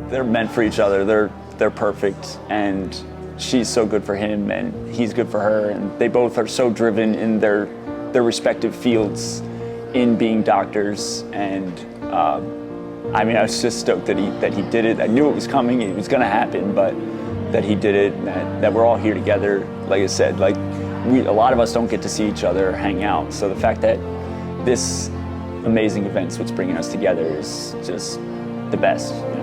They're meant for each other. They're perfect, and she's so good for him, and he's good for her, and they both are so driven in their respective fields in being doctors. And I mean, I was just stoked that he did it. I knew it was coming, it was going to happen, but that he did it, and that we're all here together. Like I said, like a lot of us don't get to see each other or hang out. So the fact that this amazing event's what's bringing us together is just the best, you know?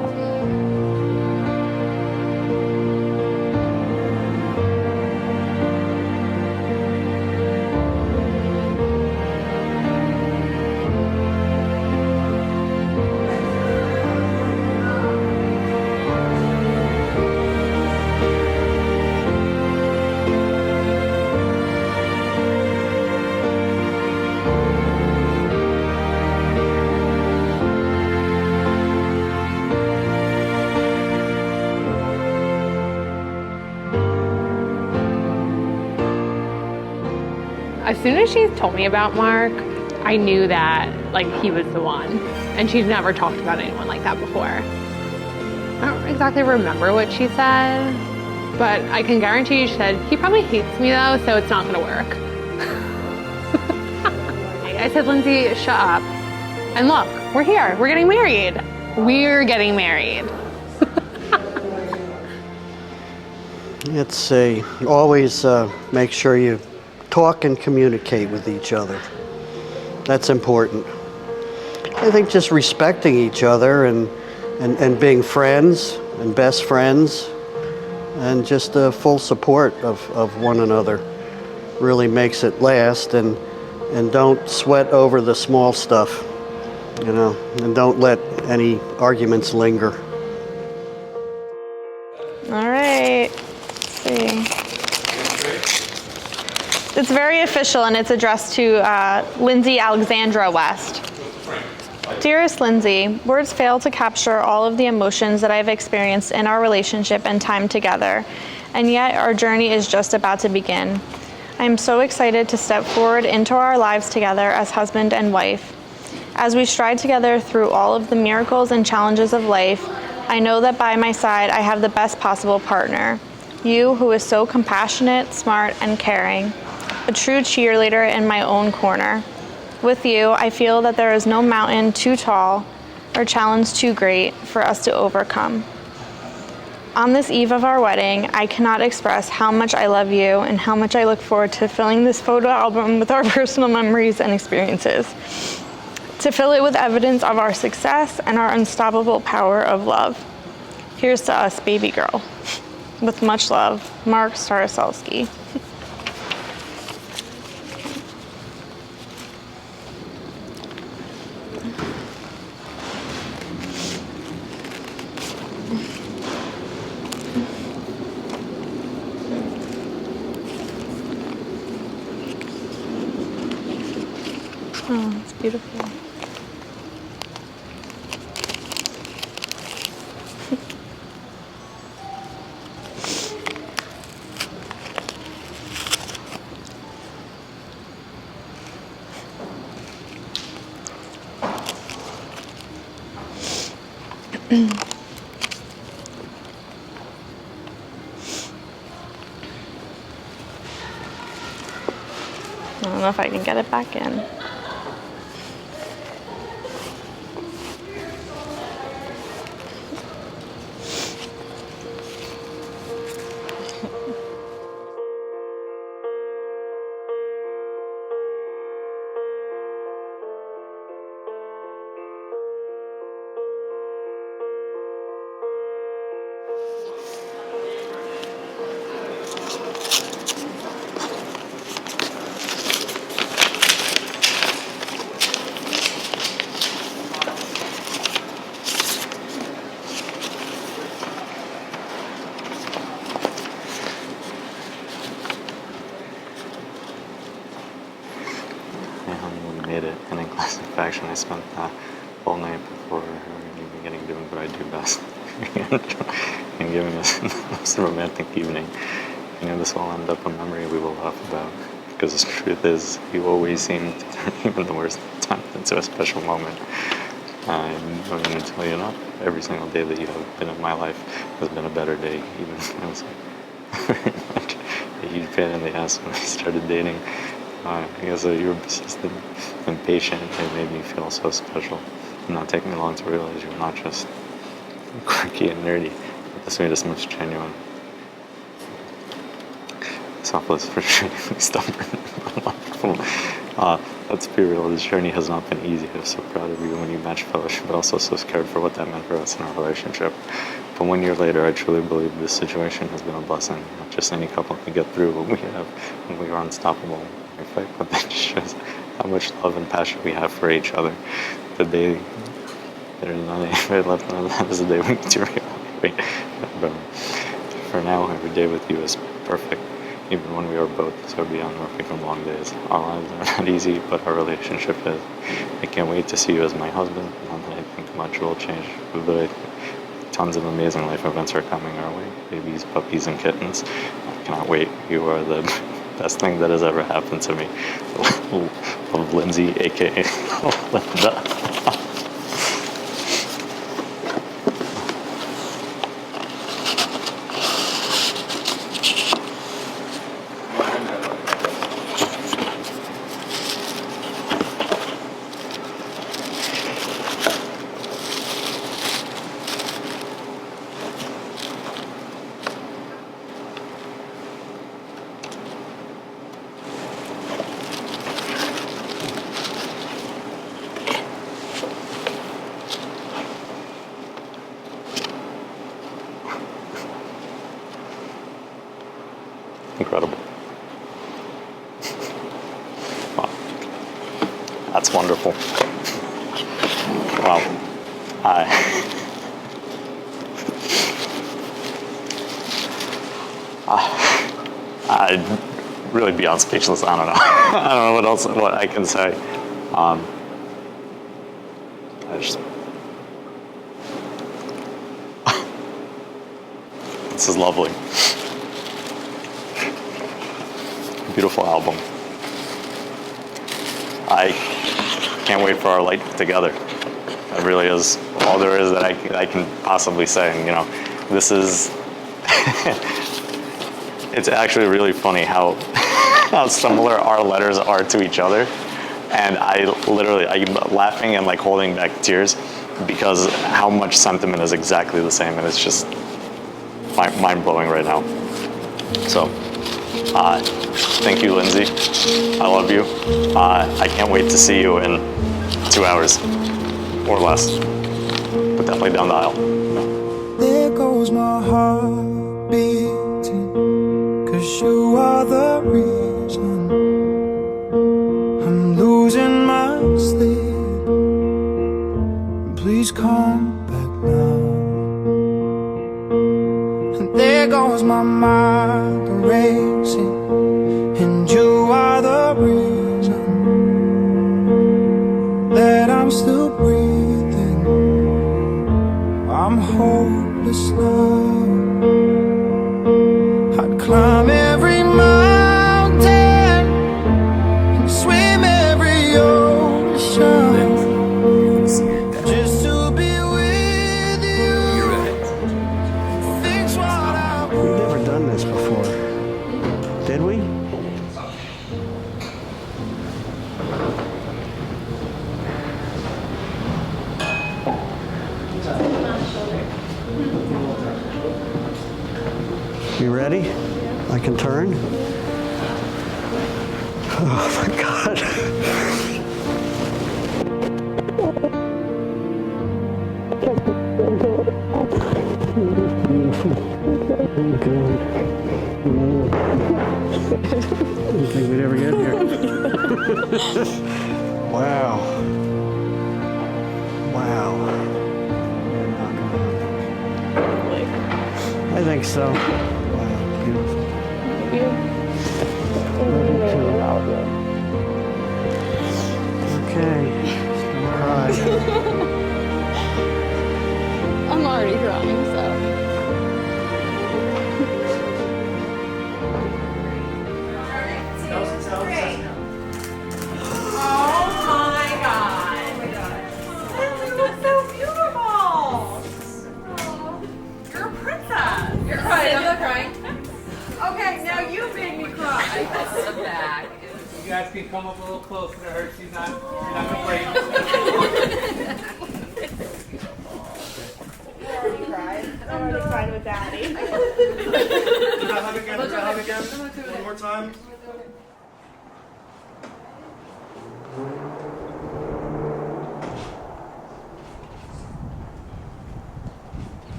As soon as she told me about Mark, I knew that like he was the one. And she's never talked about anyone like that before. I don't exactly remember what she said, but I can guarantee you she said, he probably hates me though, so it's not gonna work. I said, Lindsay, shut up. And look, we're here, we're getting married. We're getting married. It's always make sure you talk and communicate with each other. That's important. I think just respecting each other and being friends and best friends and just full support of one another really makes it last, and don't sweat over the small stuff, you know, and don't let any arguments linger. All right, let's see. It's very official, and it's addressed to Lindsay Alexandra West. Dearest Lindsay, words fail to capture all of the emotions that I've experienced in our relationship and time together, and yet our journey is just about to begin. I am so excited to step forward into our lives together as husband and wife. As we stride together through all of the miracles and challenges of life, I know that by my side I have the best possible partner. You, who is so compassionate, smart, and caring. A true cheerleader in my own corner. With you, I feel that there is no mountain too tall or challenge too great for us to overcome. On this eve of our wedding, I cannot express how much I love you and how much I look forward to filling this photo album with our personal memories and experiences, to fill it with evidence of our success and our unstoppable power of love. Here's to us, baby girl. With much love, Mark Staroselsky. Oh, it's beautiful. I don't know if I can get it back in. And we made it. And in classic fashion, I spent the whole night before her even getting doing what I do best. And giving us the most romantic evening. You know, this will end up a memory we will laugh about. Because the truth is, you always seem to turn even the worst time into a special moment. I'm going to tell you not. Every single day that you have been in my life has been a better day, even when I was very much a huge pain in the ass when we started dating. Because you were persistent and patient, it made me feel so special. It did not take me long to realize you were not just quirky and nerdy, but this made us much genuine. Selfless, frustratingly stubborn, wonderful. Let's be real, this journey has not been easy. I'm so proud of you when you matched fellowship, but also so scared for what that meant for us in our relationship. But 1 year later, I truly believe this situation has been a blessing. Not just any couple can get through what we have, and we are unstoppable. We fight, but that just shows how much love and passion we have for each other. The day there's not anybody left, none of that is the day we need to reevaluate. But for now, every day with you is perfect. Even when we are both so beyond working from long days. Our lives are not easy, but our relationship is. I can't wait to see you as my husband. Not that I think much will change, but tons of amazing life events are coming our way. Babies, puppies, and kittens. I cannot wait. You are the best thing that has ever happened to me. Love, Lindsay, aka Linda. Incredible. Wow. That's wonderful. Wow. I'd really beyond speechless. I don't know. I don't know what I can say. This is lovely. Beautiful album. I can't wait for our life together. That really is all there is that I can possibly say. And, you know, this is, it's actually really funny how similar our letters are to each other. And I'm laughing and like holding back tears because how much sentiment is exactly the same. And it's just mind blowing right now. So, thank you, Lindsay. I love you. I can't wait to see you in 2 hours or less, but definitely down the aisle. There goes my heart beating, 'cause you are the reason I'm losing my sleep. Please come back now. And there goes my mind racing, and you are the reason that I'm still breathing. I'm hopeless now. I'd climb every mountain and swim every ocean just to be with you. Fix what I want. We've never done this before. Did we? You ready? I can turn? Oh my God. Didn't think we'd ever get here. Wow. Wow. I think so. Wow, beautiful. Love you too. you made me cry. You guys can come up a little closer to her. She's not gonna break. I already cried with Daddy. Hug again. One more time.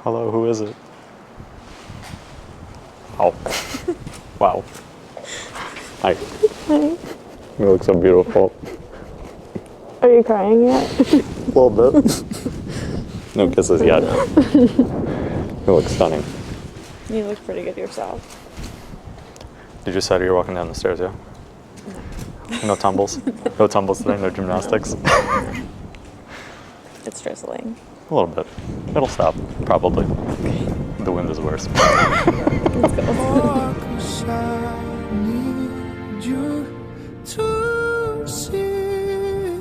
Hello, who is it? Oh. Wow. Hi. Hi. You look so beautiful. Are you crying yet? A little bit. No kisses yet. You look stunning. You look pretty good yourself. Did you say you're walking down the stairs, yeah? No. No tumbles? No tumbles today, no gymnastics? It's drizzling. A little bit. It'll stop, probably. The wind is worse. Let's go. Oh, 'cause I need you to see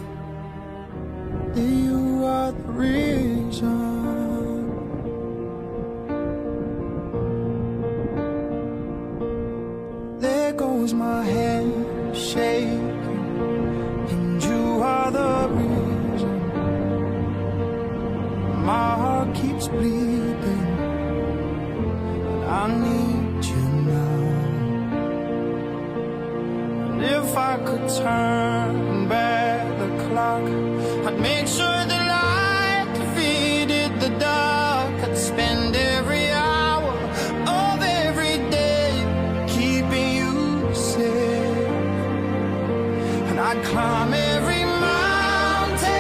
that you are the reason. There goes my hand shaking, and you are the reason. My heart keeps bleeding, and I need you now. And if I could turn back the clock, I'd make sure the light defeated the dark. I'd spend every hour of every day keeping you safe, and I'd climb every mountain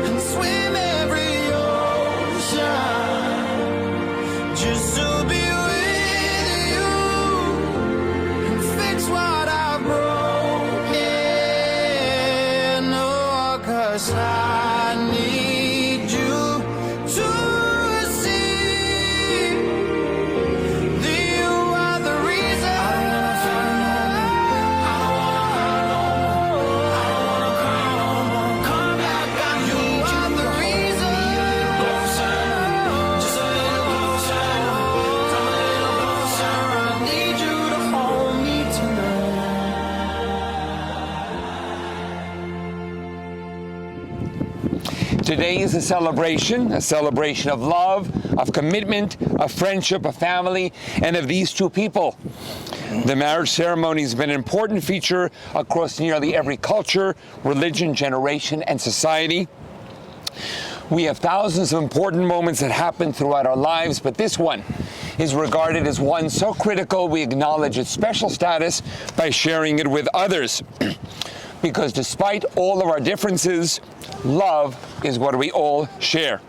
and swim every ocean just to be with you and fix what I've broken. Oh, 'cause I need you to see that you are the reason. I don't wanna fight no more. I don't wanna cry no more. Come back, I need you. Are the reason. Closer, just a little closer. Come a little closer. I need you to hold me tonight. Today is a celebration of love, of commitment, of friendship, of family, and of these two people. The marriage ceremony has been an important feature across nearly every culture, religion, generation, and society. We have thousands of important moments that happen throughout our lives, but this one is regarded as one so critical we acknowledge its special status by sharing it with others. Because despite all of our differences, love is what we all share.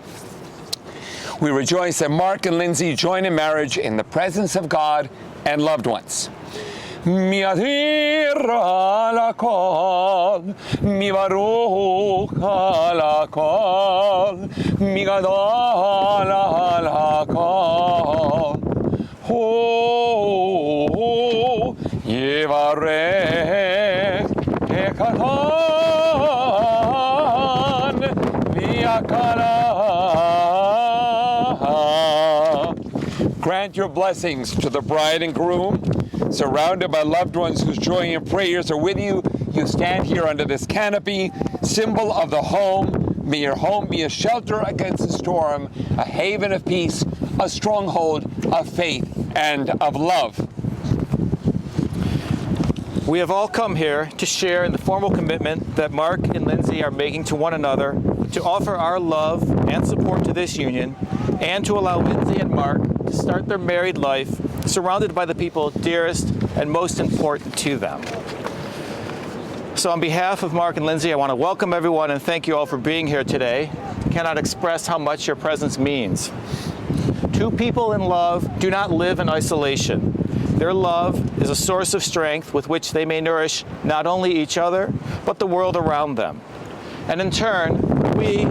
We rejoice that Mark and Lindsay join in marriage in the presence of God and loved ones. Mi adira la kol, mi baruch la kol, mi gadol la kol. Ho, yevarech ekatan liakala. Grant your blessings to the bride and groom. Surrounded by loved ones whose joy and prayers are with you, you stand here under this canopy, symbol of the home. May your home be a shelter against the storm, a haven of peace, a stronghold of faith and of love. We have all come here to share in the formal commitment that Mark and Lindsay are making to one another, to offer our love and support to this union, and to allow Lindsay and Mark to start their married life surrounded by the people dearest and most important to them. So on behalf of Mark and Lindsay, I want to welcome everyone and thank you all for being here today. I cannot express how much your presence means. Two people in love do not live in isolation. Their love is a source of strength with which they may nourish not only each other, but the world around them. And in turn, we,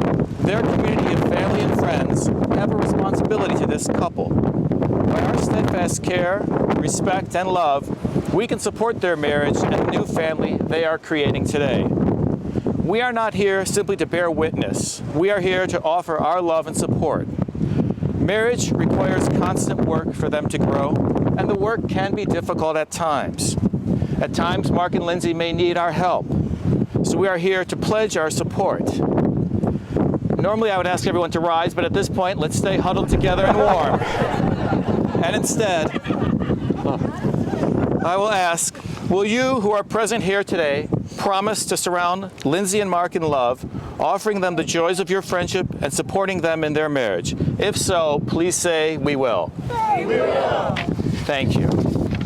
their community of family and friends, have a responsibility to this couple. By our steadfast care, respect, and love, we can support their marriage and the new family they are creating today. We are not here simply to bear witness. We are here to offer our love and support. Marriage requires constant work for them to grow, and the work can be difficult at times. At times, Mark and Lindsay may need our help, so we are here to pledge our support. Normally, I would ask everyone to rise, but at this point, let's stay huddled together and warm. And instead, I will ask, will you who are present here today promise to surround Lindsay and Mark in love, offering them the joys of your friendship and supporting them in their marriage? If so, please say, we will. We will. Thank you.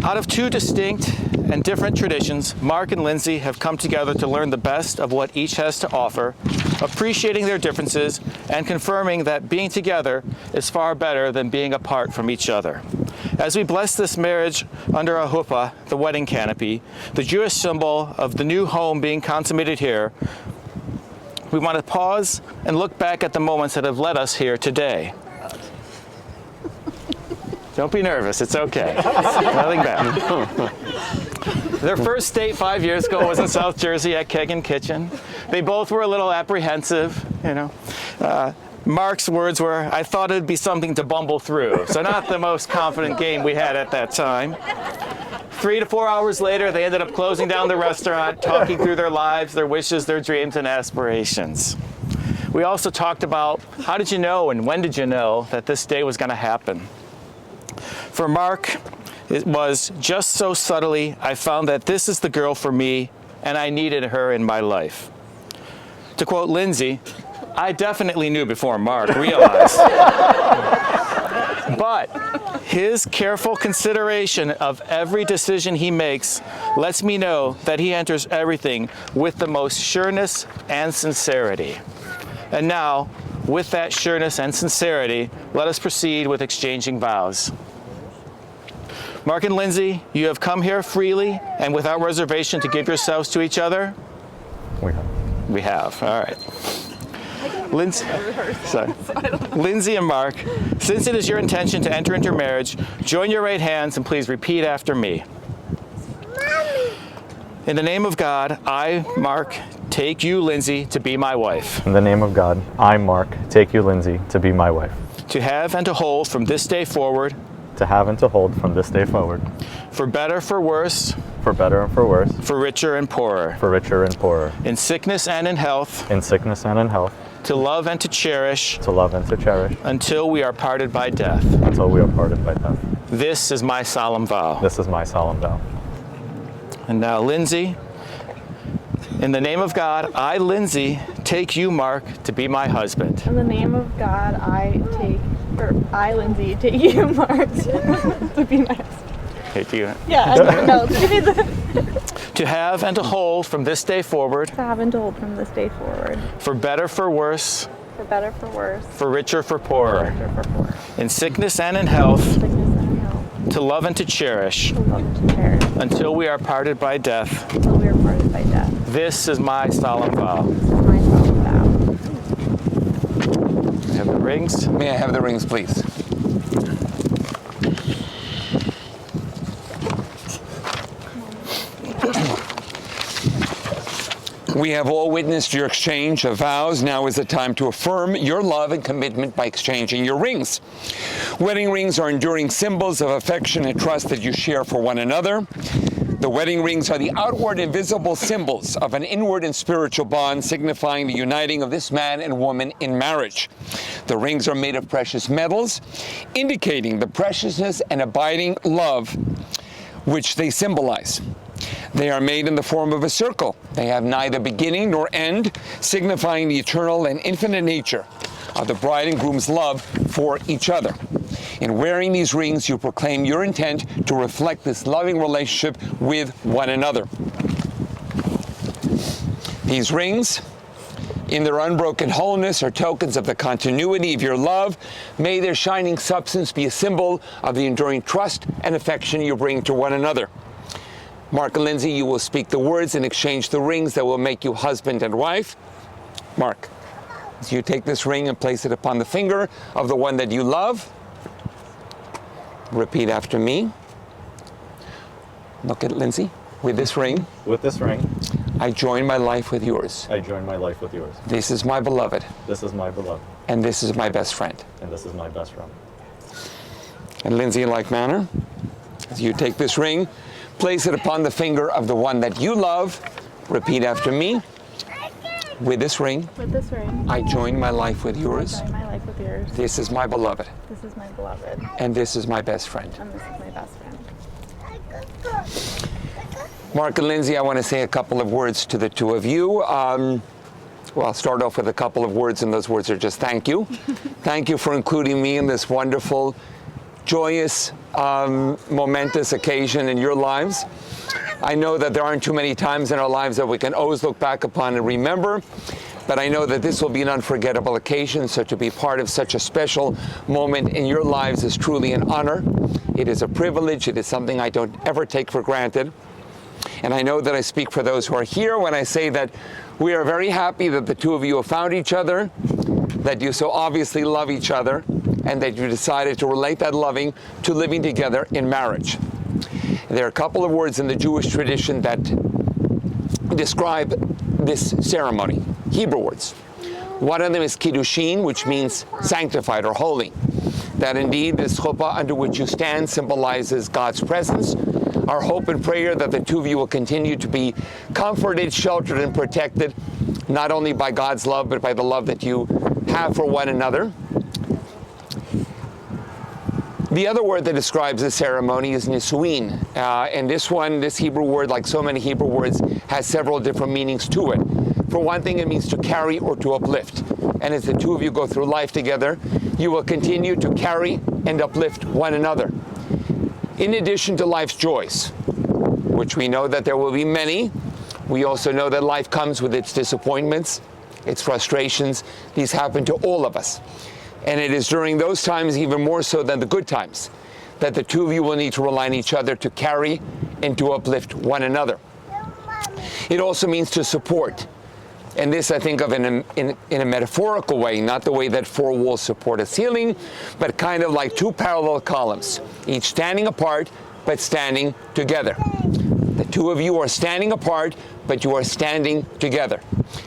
Out of two distinct and different traditions, Mark and Lindsay have come together to learn the best of what each has to offer, appreciating their differences and confirming that being together is far better than being apart from each other. As we bless this marriage under a huppah, the wedding canopy, the Jewish symbol of the new home being consummated here, we want to pause and look back at the moments that have led us here today. Don't be nervous, it's okay. Nothing bad. Their first date 5 years ago was in South Jersey at Kegan Kitchen. They both were a little apprehensive, you know. Mark's words were, I thought it'd be something to bumble through. So not the most confident game we had at that time. 3 to 4 hours later, they ended up closing down the restaurant, talking through their lives, their wishes, their dreams, and aspirations. We also talked about how did you know and when did you know that this day was going to happen? For Mark, it was just so subtly, I found that this is the girl for me, and I needed her in my life. To quote Lindsay, I definitely knew before Mark realized. But his careful consideration of every decision he makes lets me know that he enters everything with the most sureness and sincerity. And now, with that sureness and sincerity, let us proceed with exchanging vows. Mark and Lindsay, you have come here freely and without reservation to give yourselves to each other? We have. We have, all right. Lindsay and Mark, since it is your intention to enter into marriage, join your right hands and please repeat after me. In the name of God, I, Mark, take you, Lindsay, to be my wife. In the name of God, I, Mark, take you, Lindsay, to be my wife. To have and to hold from this day forward. To have and to hold from this day forward. For better, for worse. For better and for worse. For richer and poorer. For richer and poorer. In sickness and in health. In sickness and in health. To love and to cherish. To love and to cherish. Until we are parted by death. Until we are parted by death. This is my solemn vow. This is my solemn vow. And now, Lindsay, in the name of God, I, Lindsay, take you, Mark, to be my husband. In the name of God, I, Lindsay, take you, Mark, to be my husband. Take you. Yeah, I don't know. Give me the... To have and to hold from this day forward. To have and to hold from this day forward. For better, for worse. For better, for worse. For richer, for poorer. For richer, for poorer. In sickness and in health. In sickness and in health. To love and to cherish. To love and to cherish. Until we are parted by death. Until we are parted by death. This is my solemn vow. This is my solemn vow. Have the rings? May I have the rings, please? We have all witnessed your exchange of vows. Now is the time to affirm your love and commitment by exchanging your rings. Wedding rings are enduring symbols of affection and trust that you share for one another. The wedding rings are the outward and visible symbols of an inward and spiritual bond signifying the uniting of this man and woman in marriage. The rings are made of precious metals, indicating the preciousness and abiding love which they symbolize. They are made in the form of a circle. They have neither beginning nor end, signifying the eternal and infinite nature of the bride and groom's love for each other. In wearing these rings, you proclaim your intent to reflect this loving relationship with one another. These rings, in their unbroken wholeness, are tokens of the continuity of your love. May their shining substance be a symbol of the enduring trust and affection you bring to one another. Mark and Lindsay, you will speak the words and exchange the rings that will make you husband and wife. Mark, as you take this ring and place it upon the finger of the one that you love, repeat after me. Look at Lindsay. With this ring. With this ring. I join my life with yours. I join my life with yours. This is my beloved. This is my beloved. And this is my best friend. And this is my best friend. And Lindsay, in like manner, as you take this ring, place it upon the finger of the one that you love. Repeat after me. With this ring, I join my life with yours. join my life with yours. This is my beloved. This is my beloved. And this is my best friend. And this is my best friend. Mark and Lindsay, I want to say a couple of words to the two of you. Well, I'll start off with a couple of words, and those words are just thank you. Thank you for including me in this wonderful, joyous, momentous occasion in your lives. I know that there aren't too many times in our lives that we can always look back upon and remember, but I know that this will be an unforgettable occasion, so to be part of such a special moment in your lives is truly an honor. It is a privilege. It is something I don't ever take for granted. And I know that I speak for those who are here when I say that we are very happy that the two of you have found each other, that you so obviously love each other, and that you decided to relate that loving to living together in marriage. There are a couple of words in the Jewish tradition that describe this ceremony, Hebrew words. One of them is kiddushin, which means sanctified or holy. That indeed this chuppah under which you stand symbolizes God's presence. Our hope and prayer that the two of you will continue to be comforted, sheltered, and protected, not only by God's love, but by the love that you have for one another. The other word that describes the ceremony is nisuin. And this Hebrew word, like so many Hebrew words, has several different meanings to it. For one thing, it means to carry or to uplift. And as the two of you go through life together, you will continue to carry and uplift one another. In addition to life's joys, which we know that there will be many, we also know that life comes with its disappointments, its frustrations. These happen to all of us. And it is during those times, even more so than the good times, that the two of you will need to rely on each other to carry and to uplift one another. It also means to support. And this I think of in a metaphorical way, not the way that four walls support a ceiling, but kind of like two parallel columns, each standing apart, but standing together. The two of you are standing apart, but you are standing together.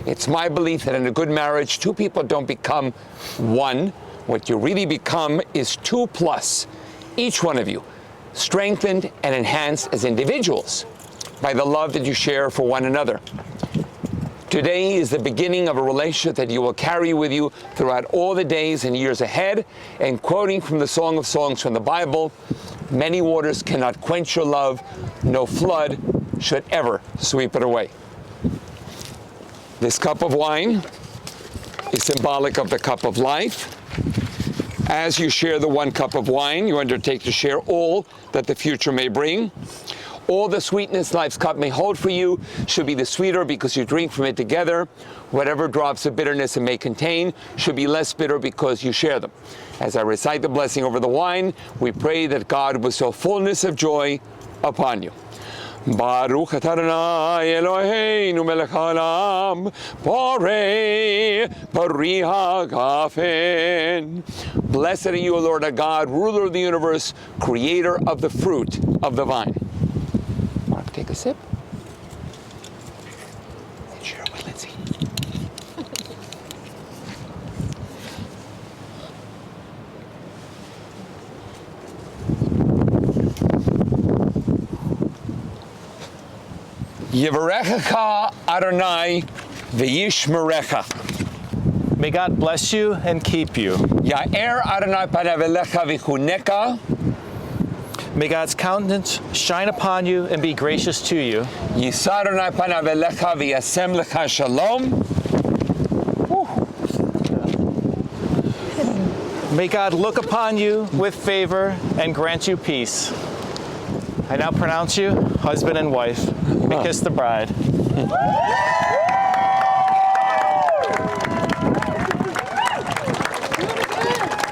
It's my belief that in a good marriage, two people don't become one. What you really become is 2+, each one of you, strengthened and enhanced as individuals by the love that you share for one another. Today is the beginning of a relationship that you will carry with you throughout all the days and years ahead. And quoting from the Song of Songs from the Bible, many waters cannot quench your love, no flood should ever sweep it away. This cup of wine is symbolic of the cup of life. As you share the one cup of wine, you undertake to share all that the future may bring. All the sweetness life's cup may hold for you should be the sweeter because you drink from it together. Whatever drops of bitterness it may contain should be less bitter because you share them. As I recite the blessing over the wine, we pray that God will bestow fullness of joy upon you. Baruch atah Adonai Eloheinu melech haolam, borei pari hagafen. Blessed are you, O Lord our God, ruler of the universe, creator of the fruit of the vine. Mark, take a sip. And share it with Lindsay. Yivarechecha Adonai v'yishmerecha. May God bless you and keep you. Ya'er Adonai panav elecha v'chuneka. May God's countenance shine upon you and be gracious to you. Yisa Adonai panav elecha v'yasem lecha shalom. May God look upon you with favor and grant you peace. I now pronounce you husband and wife. May kiss the bride.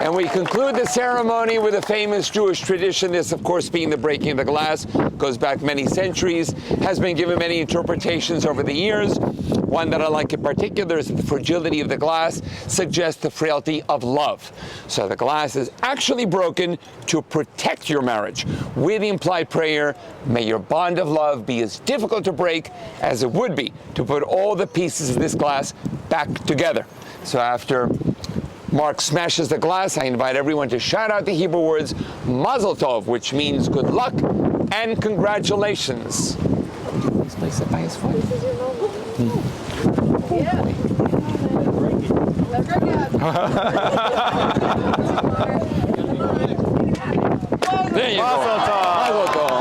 And we conclude the ceremony with a famous Jewish tradition. This, of course, being the breaking of the glass, goes back many centuries, has been given many interpretations over the years. One that I like in particular is that the fragility of the glass suggests the frailty of love. So the glass is actually broken to protect your marriage. With the implied prayer, may your bond of love be as difficult to break as it would be to put all the pieces of this glass back together. So after Mark smashes the glass, I invite everyone to shout out the Hebrew words Mazel Tov, which means good luck and congratulations. Please place it by his foot. This is your moment. Yeah. Let's break it. There you go. Mazel Tov.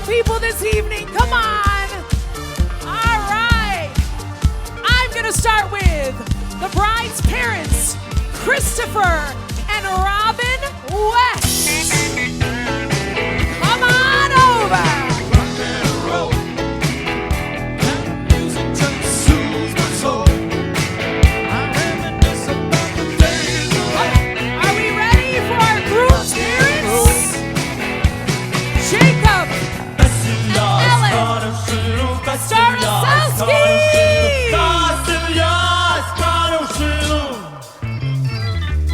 People this evening, come on. All right, I'm gonna start with the bride's parents, Christopher and Robin West. Come on over. Are we ready for our groom's parents? Jacob Starosowski!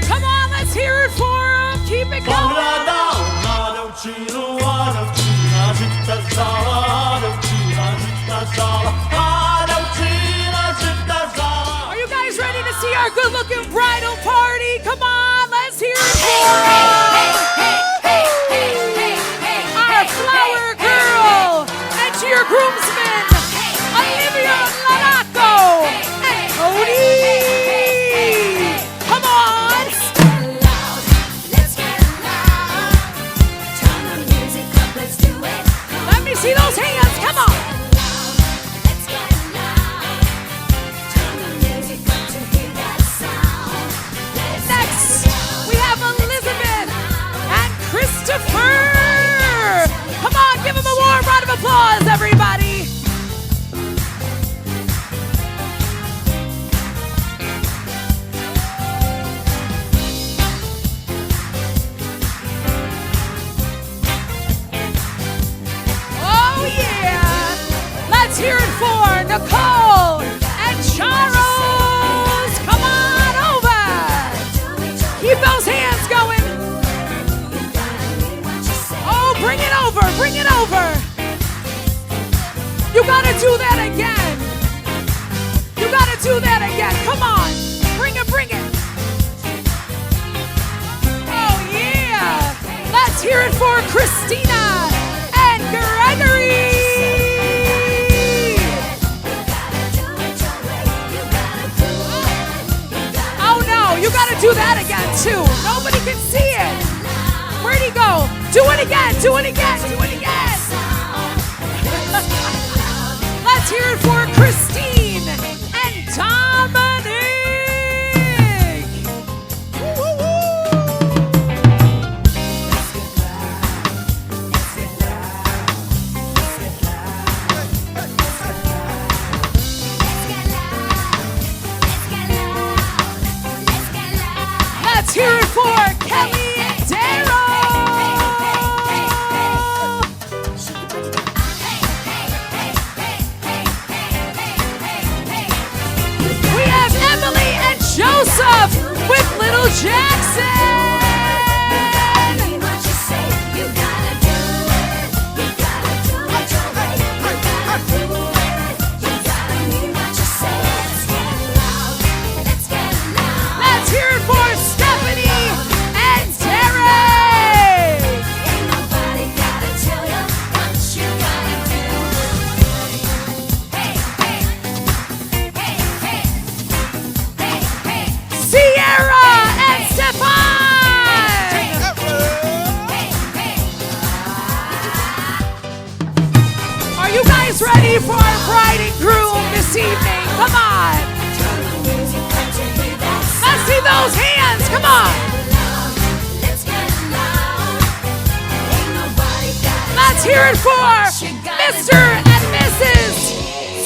Come on, let's hear it for him. Keep it going. Are you guys ready to see our good-looking bridal party? Come on, let's hear it for our flower girl and to your groomsmen, Olivia Lanaco and Cody. Come on. Let me see those hands. Come on. Next, we have Elizabeth and Christopher. Come on, give them a warm round of applause, everybody. Oh, yeah. Let's hear it for Nicole and Charles. Come on over. Keep those hands going. Oh, bring it over, bring it over. You gotta do that again. You gotta do that again. Come on, bring it, bring it. Oh yeah. Let's hear it for Christina and Gregory. Oh no, you gotta do that again too. Nobody can see it. Where'd he go? Do it again, do it again, do it again. Let's hear it for Christine and Dominic. Woo, woo, woo. Michael Jackson. Let's hear it for Stephanie and Terry. Sierra and Stefan. Are you guys ready for our bride and groom this evening? Come on. Let's see those hands. Come on. Let's hear it for Mr. and Mrs.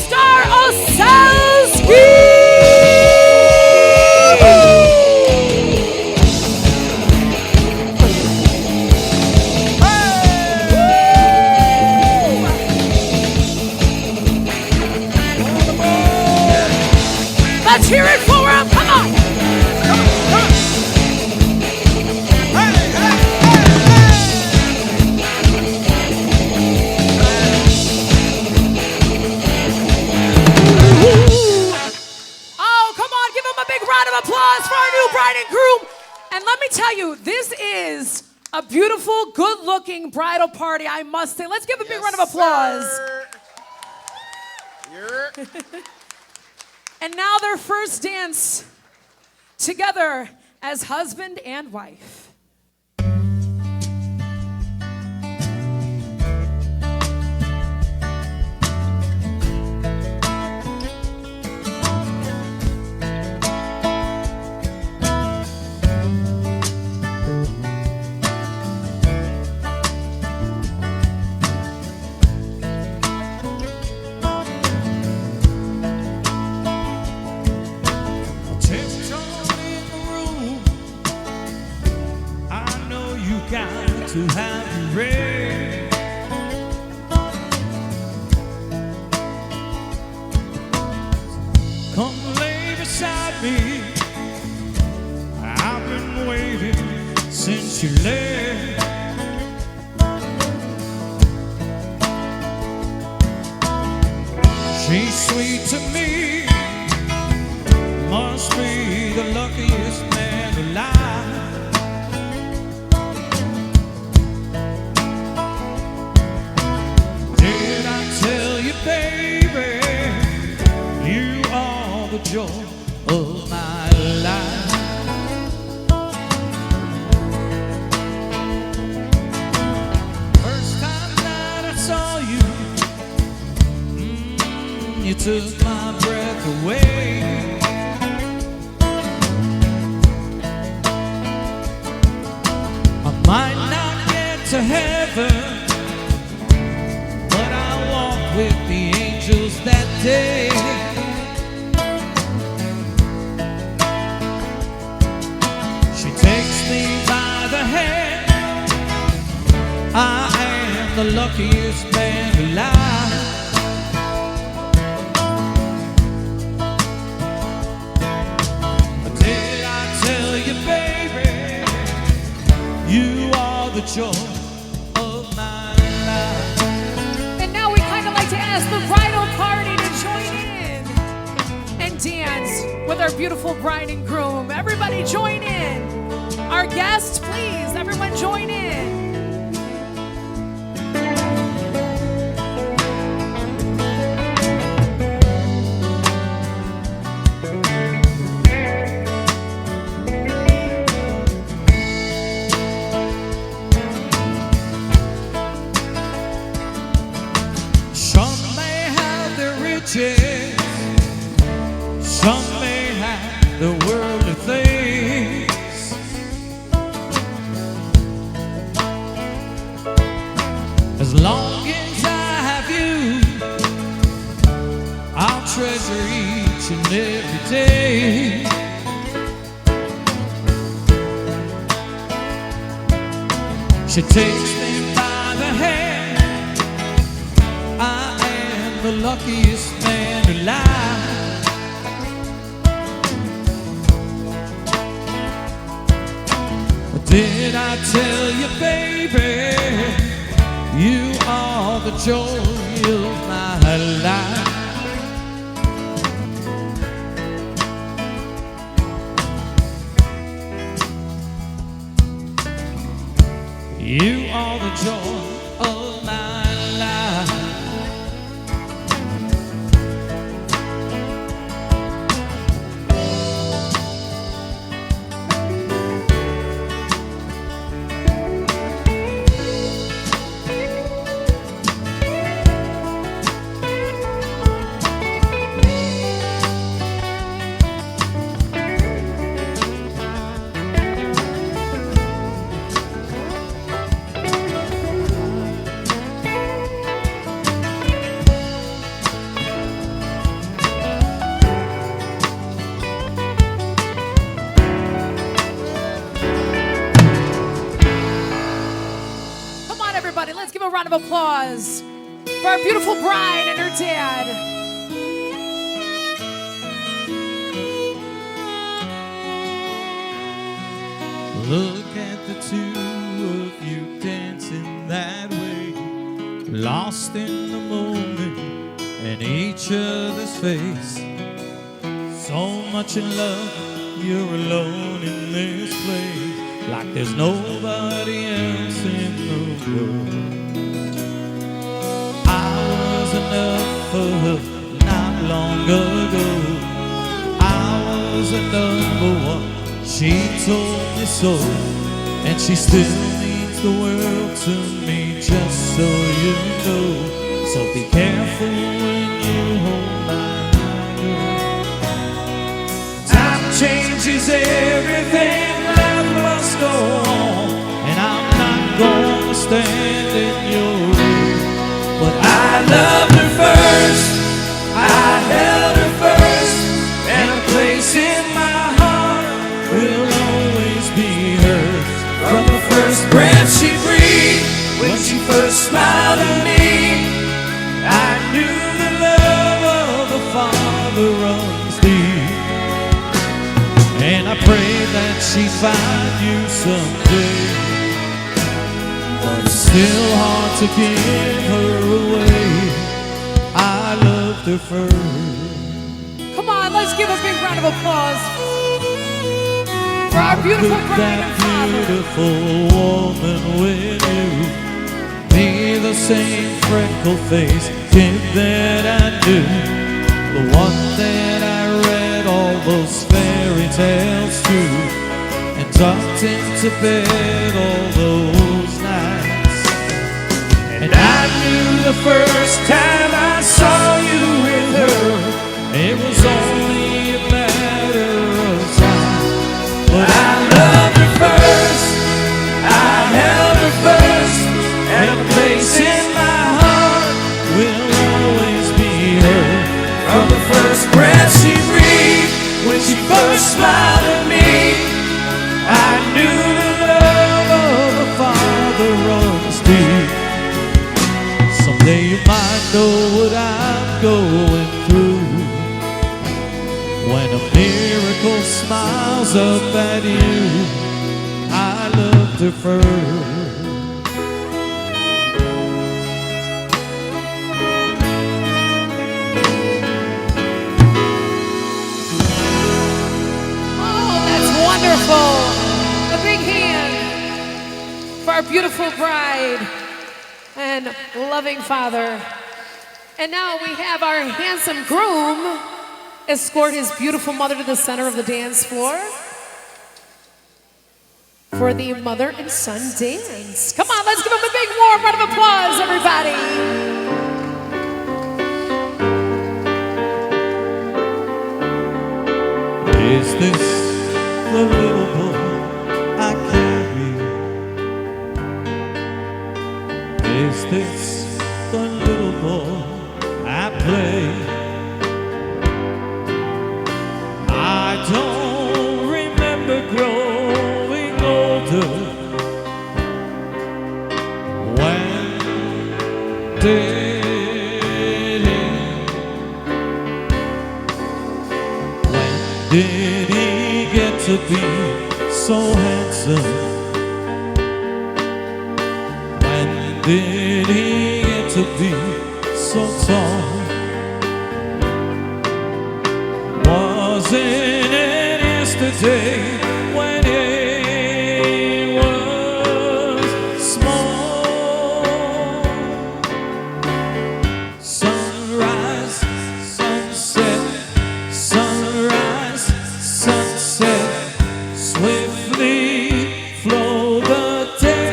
Star Osowski. Let's hear it for him. Come on. Oh, come on. Give him a big round of applause for our new bride and groom. And let me tell you, this is a beautiful, good-looking bridal party, I must say. Let's give a big round of applause. And now their first dance together as husband and wife. To have you ready. Come lay beside me. I've been waiting since you left. She's sweet to me. Must be the luckiest man alive. Baby, you are the joy of my life. First time that I saw you, you took my breath away. I might not get to heaven, with the angels that day. She takes me by the hand. I am the luckiest man alive. Did I tell you, baby, you are the joy of my life. To ask the bridal party to join in and dance with our beautiful bride and groom. Everybody join in. Our guests, please, everyone join in. Some may have the worldly things. As long as I have you, I'll treasure each and every day. She takes me by the hand. I am the luckiest man alive. Did I tell you, baby, you are the joy of my life? You are the joy of my life. Come on, everybody, let's give a round of applause for our beautiful bride and her dad. Look at the two of you dancing that way, lost in the moment and each other's face. So much in love, you're alone in this place, like there's nobody else in the world. I was enough for her not long ago. I was a number one, she told me so, and she still means the world to me, just so you know. So be careful when you hold my hand. Time changes everything, life must go on, and I'm not gonna stand in your way. But I loved her first, I held her first, and a place in my heart will always be hers. From the first breath she breathed, when she first smiled at me, I knew the love of the Father runs deep. And I pray that she'd find you someday, but it's still hard to give her away. I loved her first. Come on, let's give a big round of applause for our beautiful bride and father. Beautiful woman, will you be the same freckle face kid that I knew, the one that I read all those fairy tales to, and tucked into bed all those nights. And I knew the first time I saw you with her, it was only a matter of time. But I loved her first, I held her first, and a place in my heart will always be her. From the first breath she breathed, when she first smiled at me, I knew the love of the Father runs deep. Someday you might know what I'm going through, when a miracle smiles up at you. I loved her first. Wonderful. A big hand for our beautiful bride and loving father. And now we have our handsome groom escort his beautiful mother to the center of the dance floor for the mother and son dance. Come on, let's give them a big warm round of applause, everybody. Is this the little boy I carry? Is this the little boy I play? I don't remember growing older. When did he? When did he get to be so handsome? did he get to be so tall? Wasn't it yesterday when he was small? Sunrise, sunset, sunrise, sunset, swiftly flow the day.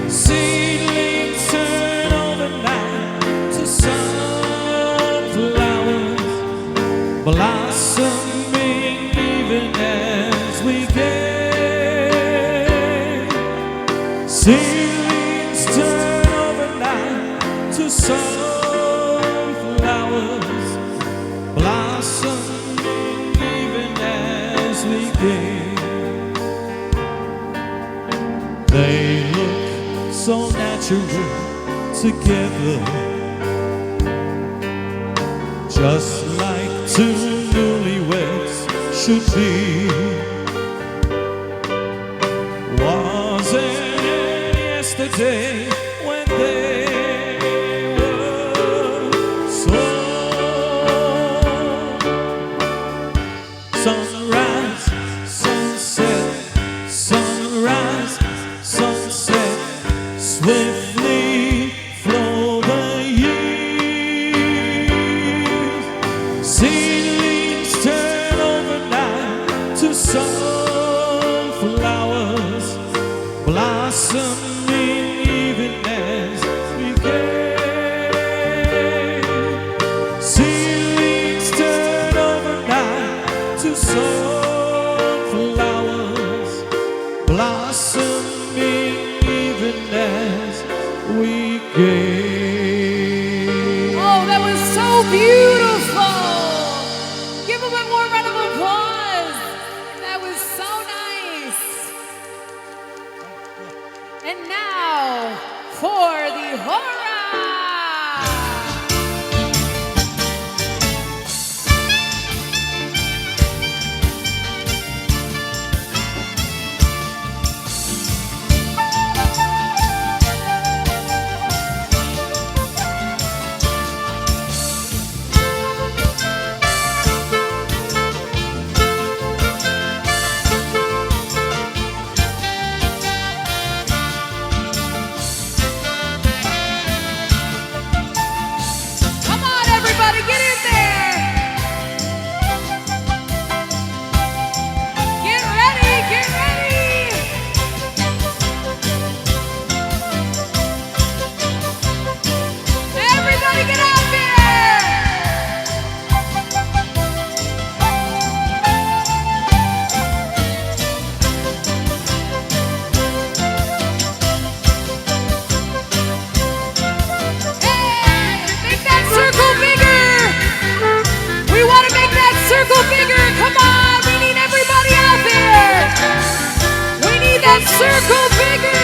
Seedlings turn overnight to sunflowers, blossoming even as we gain. Seedlings turn overnight to sunflowers, blossoming even as we gain. They look so natural together, just like two newlyweds should be. Wasn't it yesterday when they were so? Sunrise, sunset, sunrise, sunset, swiftly flow the years. Seedlings turn overnight to sunflowers, blossoming even as we gain. Seedlings turn overnight to sunflowers, blossoming even as we gain. Oh, that was so beautiful. Give him a more round of applause. That was so nice. And now for the horror. Come on, everybody, get in there. Get ready, get ready. Everybody get out there. Make that circle bigger. We want to make that circle bigger. Come on, we need everybody out there. We need that circle bigger.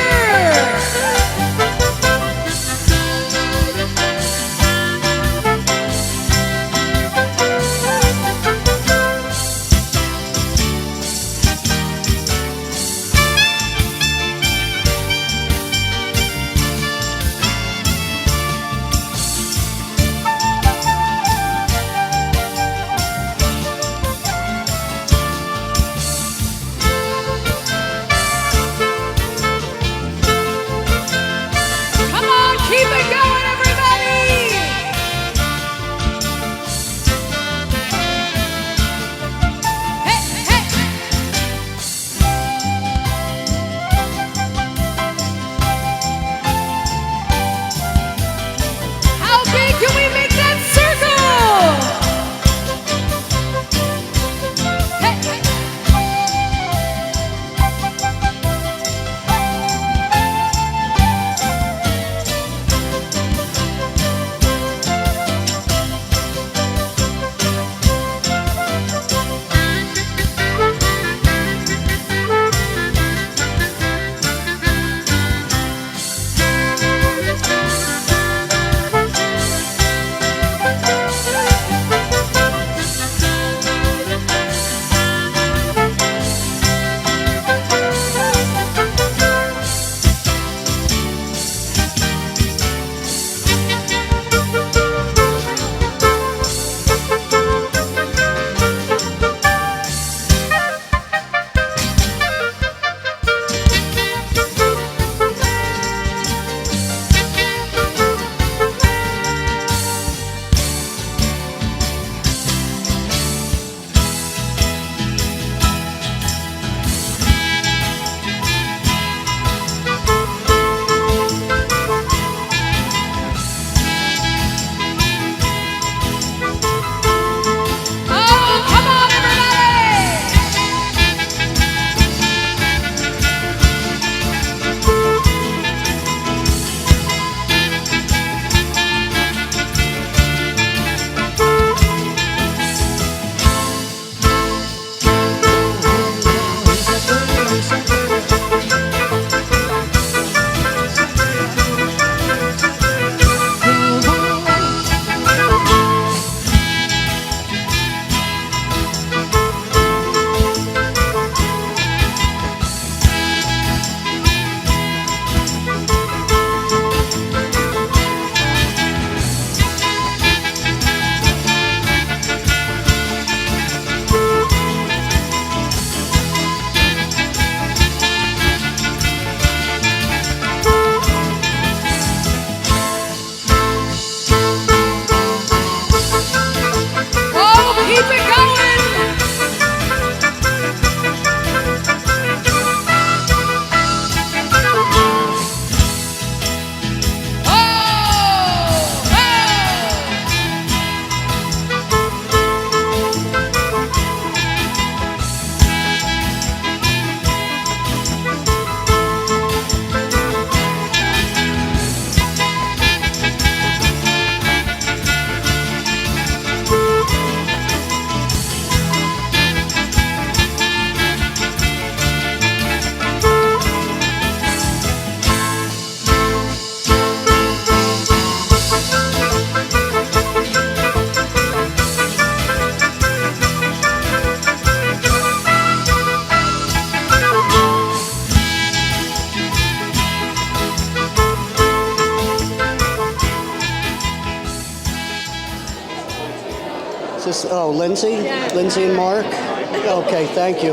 Is this, oh, Lindsay? Lindsay and Mark? Okay, thank you.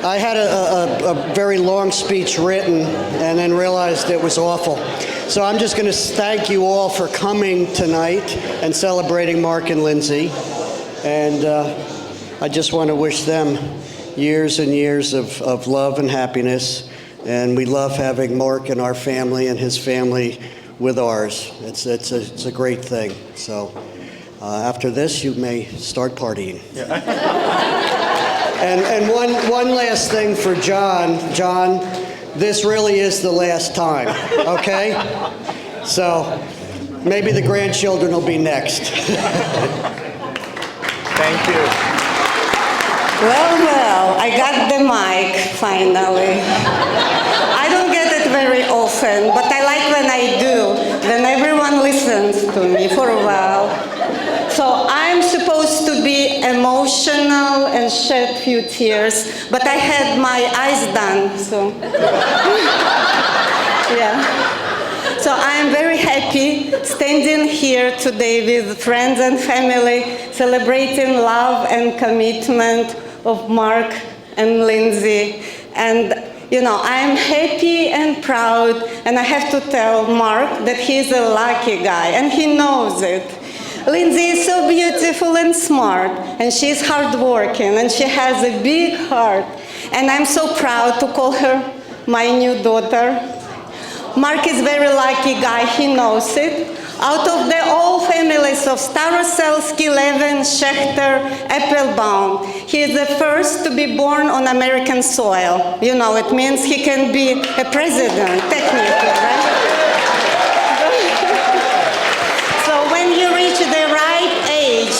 I had a very long speech written and then realized it was awful. So I'm just going to thank you all for coming tonight and celebrating Mark and Lindsay. And I just want to wish them years and years of love and happiness. And we love having Mark and our family and his family with ours. It's a great thing. So after this, you may start partying. And one last thing for John. John, this really is the last time, okay? So maybe the grandchildren will be next. Thank you. Well, I got the mic finally. I don't get it very often, but I like when I do, when everyone listens to me for a while. So I'm supposed to be emotional and shed a few tears, but I had my eyes done, so. Yeah. So I'm very happy standing here today with friends and family, celebrating love and commitment of Mark and Lindsay. And, you know, I'm happy and proud, and I have to tell Mark that he's a lucky guy, and he knows it. Lindsay is so beautiful and smart, and she's hardworking, and she has a big heart. And I'm so proud to call her my new daughter. Mark is a very lucky guy, he knows it. Out of the all families of Staroselsky, Levin, Schechter, Applebaum, he is the first to be born on American soil. You know, it means he can be a president, technically, right? So when you reach the right age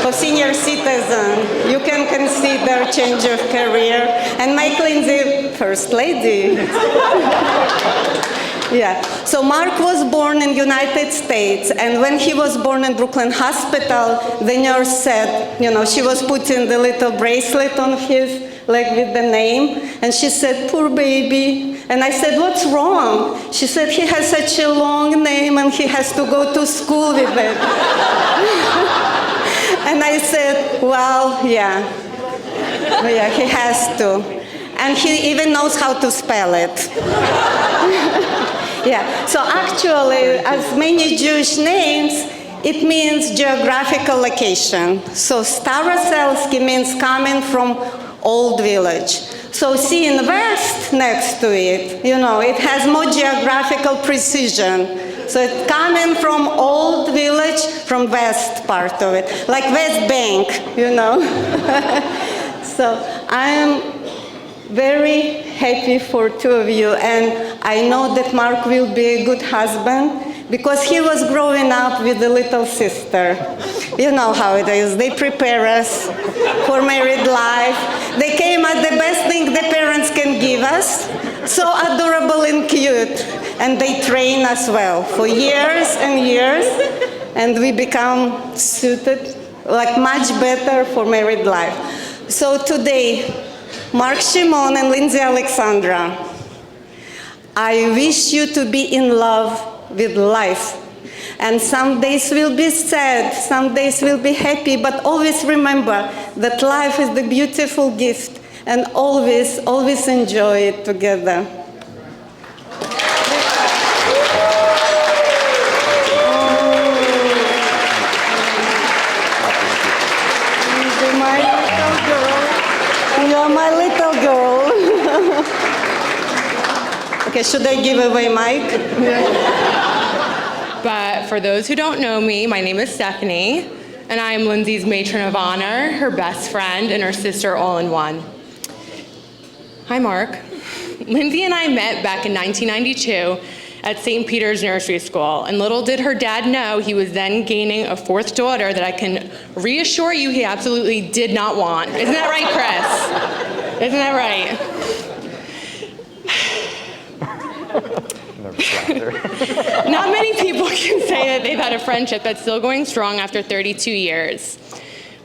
of senior citizen, you can consider change of career and make Lindsay first lady. Yeah, so Mark was born in the United States, and when he was born in Brooklyn Hospital, the nurse said, you know, she was putting the little bracelet on his leg with the name, and she said, poor baby. And I said, what's wrong? She said, he has such a long name and he has to go to school with it. And I said, well, yeah, he has to. And he even knows how to spell it. Yeah, so actually, as many Jewish names, it means geographical location. So Staroselsky means coming from old village. So see in west next to it, you know, it has more geographical precision. So it's coming from old village, from west part of it, like West Bank, you know. So I am very happy for two of you, and I know that Mark will be a good husband because he was growing up with a little sister. You know how it is. They prepare us for married life. They came at the best thing the parents can give us, so adorable and cute. And they train us well for years and years, and we become suited, like much better for married life. So today, Mark Shimon and Lindsay Alexandra, I wish you to be in love with life. And some days will be sad, some days will be happy, but always remember that life is the beautiful gift, and always, always enjoy it together. You're my little girl. Okay, should I give away Mike? But for those who don't know me, my name is Stephanie, and I am Lindsay's matron of honor, her best friend, and her sister all in one. Hi, Mark. Lindsay and I met back in 1992 at St. Peter's Nursery School, and little did her dad know he was then gaining a fourth daughter that I can reassure you he absolutely did not want. Isn't that right, Chris? Isn't that right? Not many people can say that they've had a friendship that's still going strong after 32 years.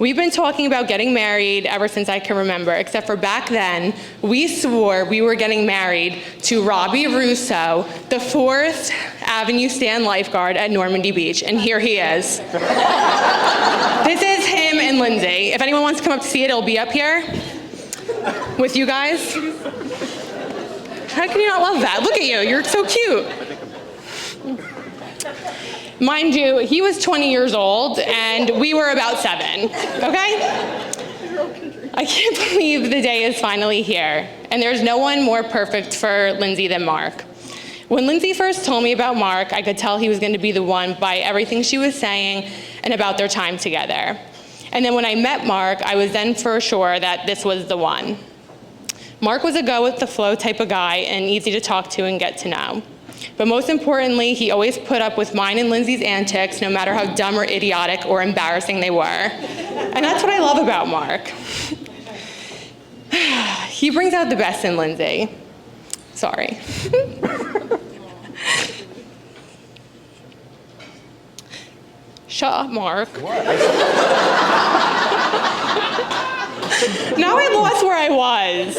We've been talking about getting married ever since I can remember, except for back then, we swore we were getting married to Robbie Russo, the 4th Avenue stand lifeguard at Normandy Beach, and here he is. This is him and Lindsay. If anyone wants to come up to see it, it'll be up here with you guys. How can you not love that? Look at you, you're so cute. Mind you, he was 20 years old and we were about 7, okay? I can't believe the day is finally here, and there's no one more perfect for Lindsay than Mark. When Lindsay first told me about Mark, I could tell he was going to be the one by everything she was saying and about their time together. And then when I met Mark, I was then for sure that this was the one. Mark was a go-with-the-flow type of guy and easy to talk to and get to know. But most importantly, he always put up with mine and Lindsay's antics, no matter how dumb or idiotic or embarrassing they were. And that's what I love about Mark. He brings out the best in Lindsay. Sorry. Shut up, Mark. Now I lost where I was.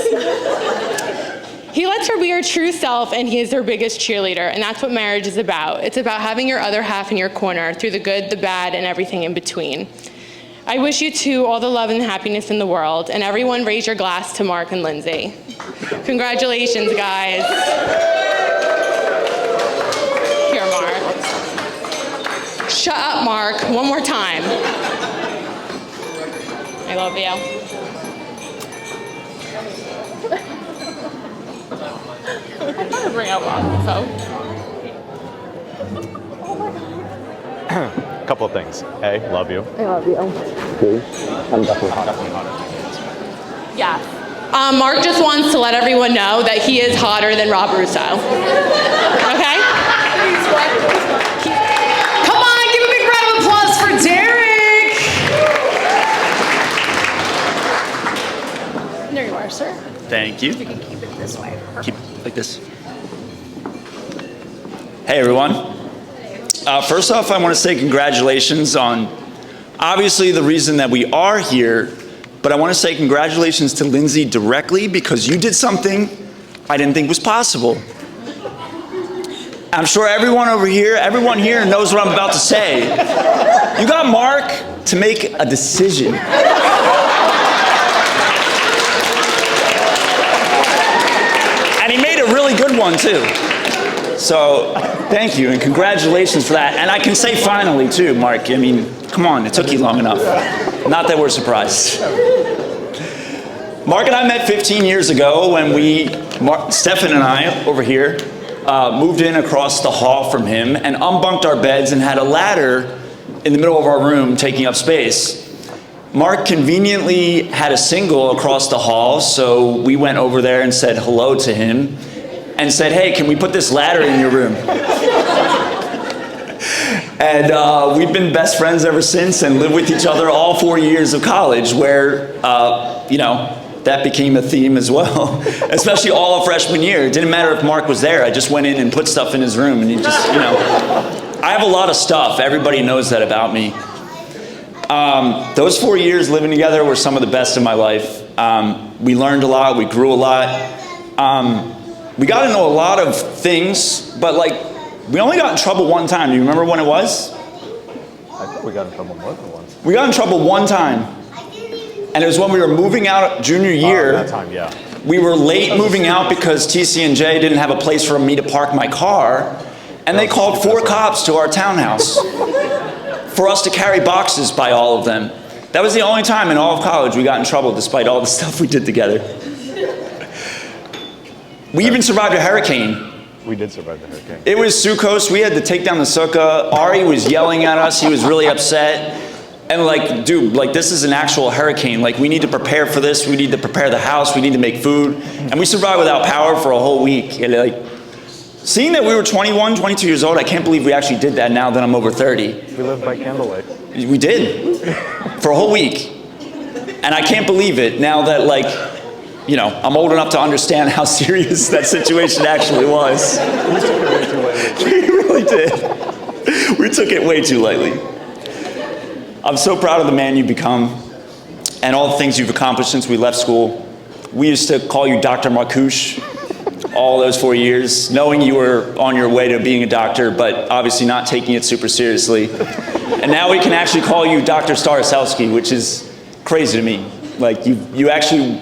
He lets her be her true self, and he is her biggest cheerleader, and that's what marriage is about. It's about having your other half in your corner through the good, the bad, and everything in between. I wish you two all the love and happiness in the world, and everyone raise your glass to Mark and Lindsay. Congratulations, guys. Here, Mark. Shut up, Mark. One more time. I love you. I gotta bring out Rob, so. A couple of things. A, love you. I love you. B, I'm definitely hot. Yeah. Mark just wants to let everyone know that he is hotter than Rob Russo. Okay? Come on, give a big round of applause for Derek. There you are, sir. Thank you. You can keep it this way. Keep it like this. Hey, everyone. First off, I want to say congratulations on obviously the reason that we are here, but I want to say congratulations to Lindsay directly because you did something I didn't think was possible. I'm sure everyone here knows what I'm about to say. You got Mark to make a decision. And he made a really good one, too. So, thank you, and congratulations for that. And I can say finally, too, Mark. I mean, come on, it took you long enough. Not that we're surprised. Mark and I met 15 years ago when Stefan and I, over here, moved in across the hall from him and unbunked our beds and had a ladder in the middle of our room taking up space. Mark conveniently had a single across the hall, so we went over there and said hello to him and said, hey, can we put this ladder in your room? And we've been best friends ever since and lived with each other all 4 years of college where, that became a theme as well, especially all of freshman year. It didn't matter if Mark was there. I just went in and put stuff in his room and he just, I have a lot of stuff. Everybody knows that about me. Those 4 years living together were some of the best in my life. We learned a lot, we grew a lot. We got into a lot of things, but we only got in trouble one time. Do you remember when it was? I thought we got in trouble more than once. We got in trouble one time. And it was when we were moving out junior year. That time, yeah. We were late moving out because TC&J didn't have a place for me to park my car. And they called 4 cops to our townhouse for us to carry boxes by all of them. That was the only time in all of college we got in trouble despite all the stuff we did together. We even survived a hurricane. We did survive the hurricane. It was Sukkos. We had to take down the sukkah. Ari was yelling at us. He was really upset. And dude, this is an actual hurricane. We need to prepare for this. We need to prepare the house. We need to make food. And we survived without power for a whole week. And seeing that we were 21, 22 years old, I can't believe we actually did that now that I'm over 30. We lived by candlelight. We did. For a whole week. And I can't believe it now that I'm old enough to understand how serious that situation actually was. We took it way too lightly. We really did. We took it way too lightly. I'm so proud of the man you become. and all the things you've accomplished since we left school. We used to call you Dr. Marcouche all those 4 years, knowing you were on your way to being a doctor, but obviously not taking it super seriously. And now we can actually call you Dr. Staroselsky, which is crazy to me. Like, you actually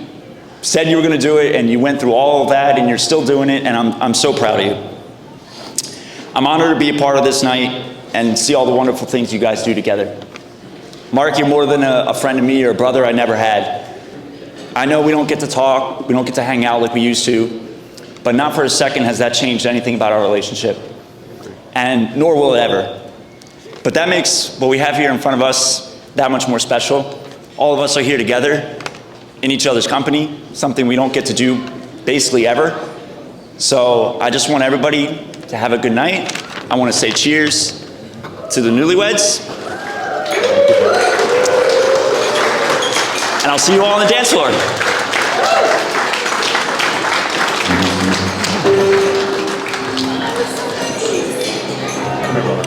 said you were going to do it, and you went through all of that, and you're still doing it, and I'm so proud of you. I'm honored to be a part of this night and see all the wonderful things you guys do together. Mark, you're more than a friend to me or a brother I never had. I know we don't get to talk, we don't get to hang out like we used to, but not for a second has that changed anything about our relationship, and nor will it ever. But that makes what we have here in front of us that much more special. All of us are here together in each other's company, something we don't get to do basically ever. So I just want everybody to have a good night. I want to say cheers to the newlyweds. And I'll see you all on the dance floor.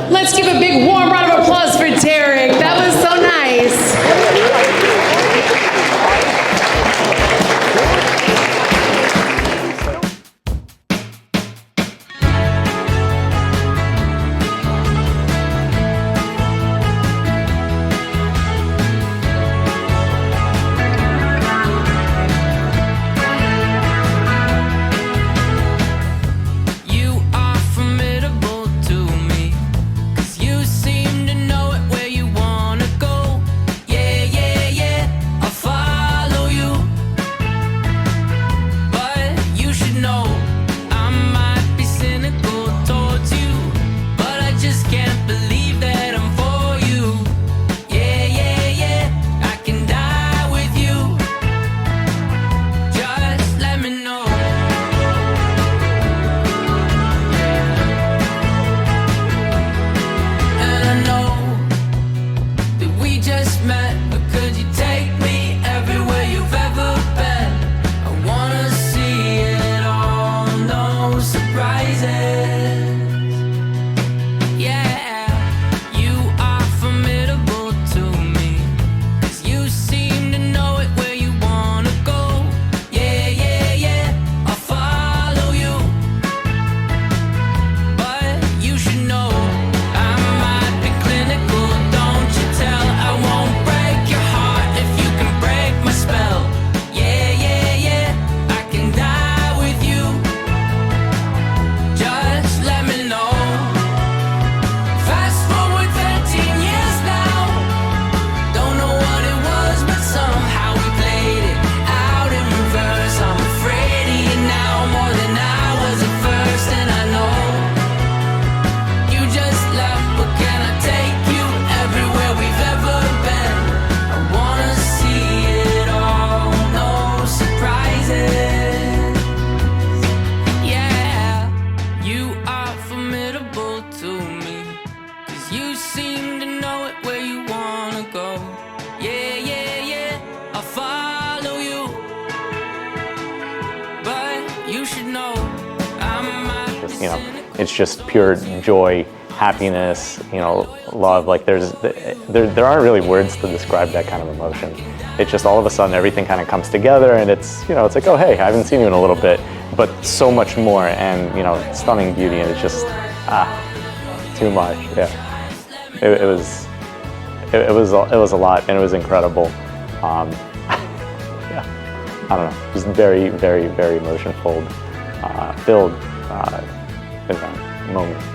Let's give a big warm round of applause for Derek. That was so nice. You are formidable to me, 'cause you seem to know it where you wanna go. Yeah, yeah, yeah, I'll follow you. But you should know I might be cynical towards you, but I just can't believe that I'm for you. Yeah, yeah, yeah, I can die with you. Just let me know. And I know that we just met, but could you take me everywhere you've ever been? I wanna see it all, no surprises. Yeah, you are formidable to me, 'cause you seem to know it where you wanna go. Yeah, yeah, yeah, I'll follow you. But you should know I might be clinical, don't you tell? I won't break your heart if you can break my spell. Yeah, yeah, yeah, I can die with you. Just let me know. Fast forward 13 years now. Don't know what it was, but somehow we played it out in reverse. I'm afraid of you now more than I was at first, and I know you just left, but can I take you everywhere we've ever been? I wanna see it all, no surprises. Yeah, you are formidable to me, 'cause you seem to know it where you wanna go. Yeah, yeah, yeah, I'll follow you. But you should know I might be You know, it's just pure joy, happiness, you know, love. Like there aren't really words to describe that kind of emotion. It's just all of a sudden everything kind of comes together, and it's, you know, it's like, oh hey, I haven't seen you in a little bit, but so much more, and you know, stunning beauty, and it's just too much. Yeah, it was a lot, and it was incredible. Yeah, I don't know, just very, very, very emotion filled event moment.